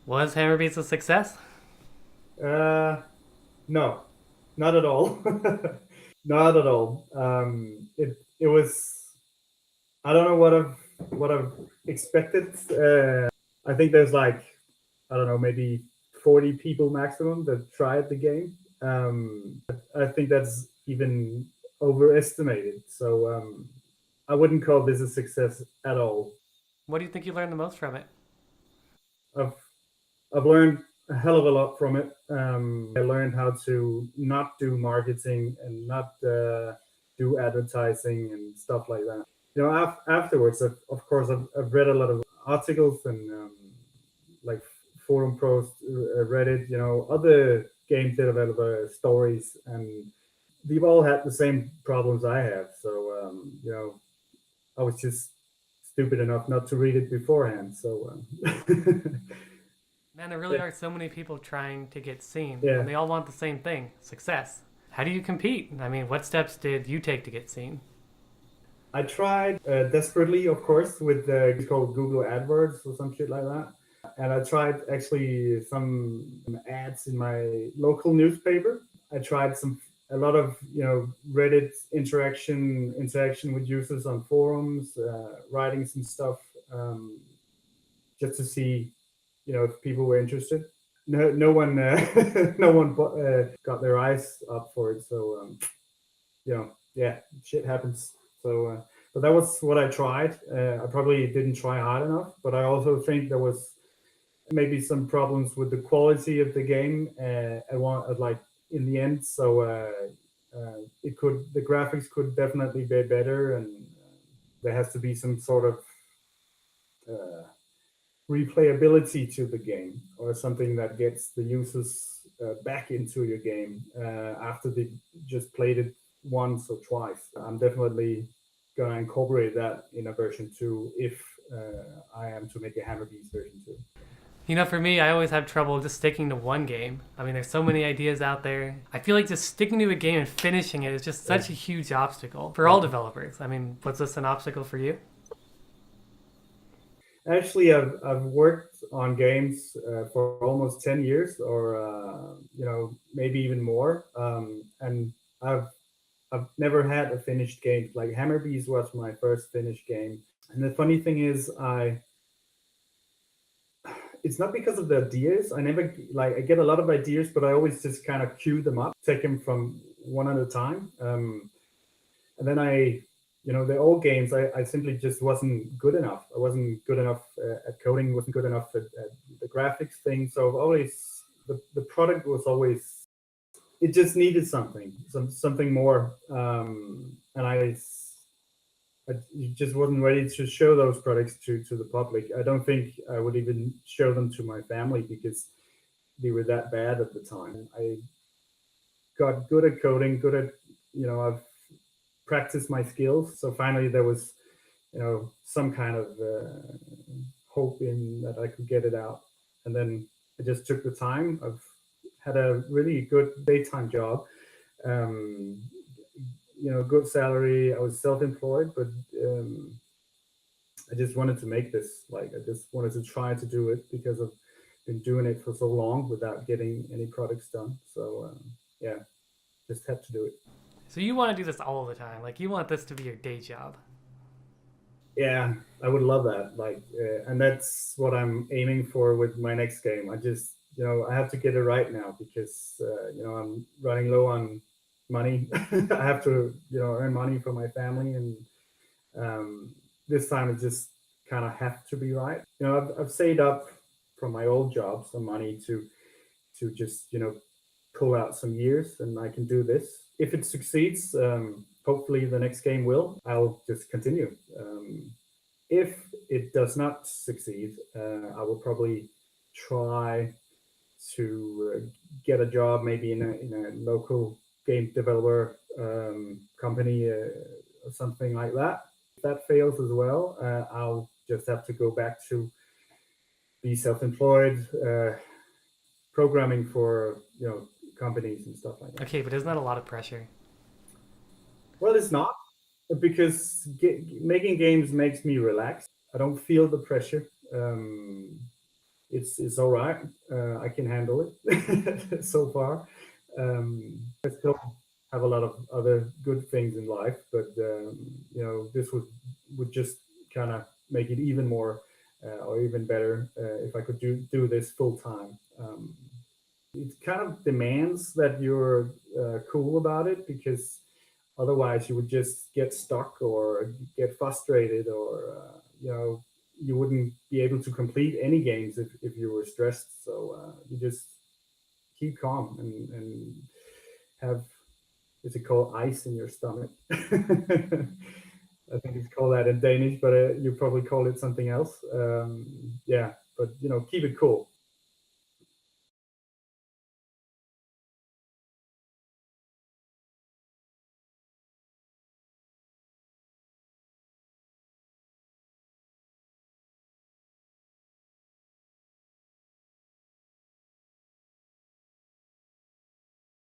Was Hammerbeats a success? Uh, no, not at all. Not at all. It was. I don't know what I've expected. I think there's like I don't know maybe 40 people maximum that tried the game. I think that's even overestimated. So I wouldn't call this a success at all. What do you think you learned the most from it? I've I've learned a hell of a lot from it. I learned how to not do marketing and not do advertising and stuff like that. Afterwards, of course, I've read a lot of articles and like forum posts, Reddit, other game developer stories, and they've all had the same problems I have. So, I was just stupid enough not to read it beforehand. So, Man, there really yeah, are so many people trying to get seen, yeah. and they all want the same thing success. How do you compete? I mean, what steps did you take to get seen? I tried desperately, of course, with it's called Google AdWords or some shit like that. And I tried actually some ads in my local newspaper. I tried a lot of Reddit interaction with users on forums, writing some stuff just to see if people were interested. No one no one got their eyes up for it. So yeah, shit happens. So, but that was what I tried. I probably didn't try hard enough, but I also think there was maybe some problems with the quality of the game. Like in the end, so the graphics could definitely be better, and there has to be some sort of uh, replayability to the game or something that gets the users back into your game after they just played it once or twice. I'm definitely going to incorporate that in a version 2 if I am to make a Hammer Beast version 2. You know, for me, I always have trouble just sticking to one game. I mean, there's so many ideas out there. I feel like just sticking to a game and finishing it is just Yeah. such a huge obstacle for all Yeah. developers. I mean, was this an obstacle for you? Actually, I've worked on games for almost 10 years or, maybe even more. And I've I've never had a finished game. Like Hammer Beast was my first finished game. And the funny thing is, it's not because of the ideas. I never like I get a lot of ideas, but I always just kind of queue them up, take them from one at a time. And then the old games, I simply just wasn't good enough. I wasn't good enough at coding, wasn't good enough at the graphics thing. So always the product was always it just needed something more. And I just wasn't ready to show those products to the public. I don't think I would even show them to my family because they were that bad at the time. I got good at coding, good at I've practiced my skills. So finally, there was some kind of hope in that I could get it out. And then I just took the time. I've had a really good daytime job. Um, good salary. I was self-employed, but I just wanted to make this. Like, I just wanted to try to do it because I've been doing it for so long without getting any products done. So, yeah, just had to do it. So you want to do this all the time. Like, you want this to be your day job. Yeah, I would love that. Like, and that's what I'm aiming for with my next game. I just, I have to get it right now because, I'm running low on money. I have to, earn money for my family, and um, this time it just kind of have to be right. I've saved up from my old job some money to just, pull out some years, and I can do this. If it succeeds, hopefully the next game will. I'll just continue. If it does not succeed, I will probably try to get a job maybe in a local game developer company or something like that. If that fails as well, I'll just have to go back to be self-employed, programming for companies and stuff like that. Okay, but isn't that a lot of pressure? Well, it's not because making games makes me relax. I don't feel the pressure. it's all right. I can handle it so far. I still have a lot of other good things in life, but this would just kind of make it even more or even better if I could do this full time. It kind of demands that you're cool about it, because otherwise you would just get stuck or get frustrated, or you wouldn't be able to complete any games if you were stressed. So you just keep calm and have, is it called ice in your stomach? I think it's called that in Danish, but you probably call it something else. Yeah, but keep it cool.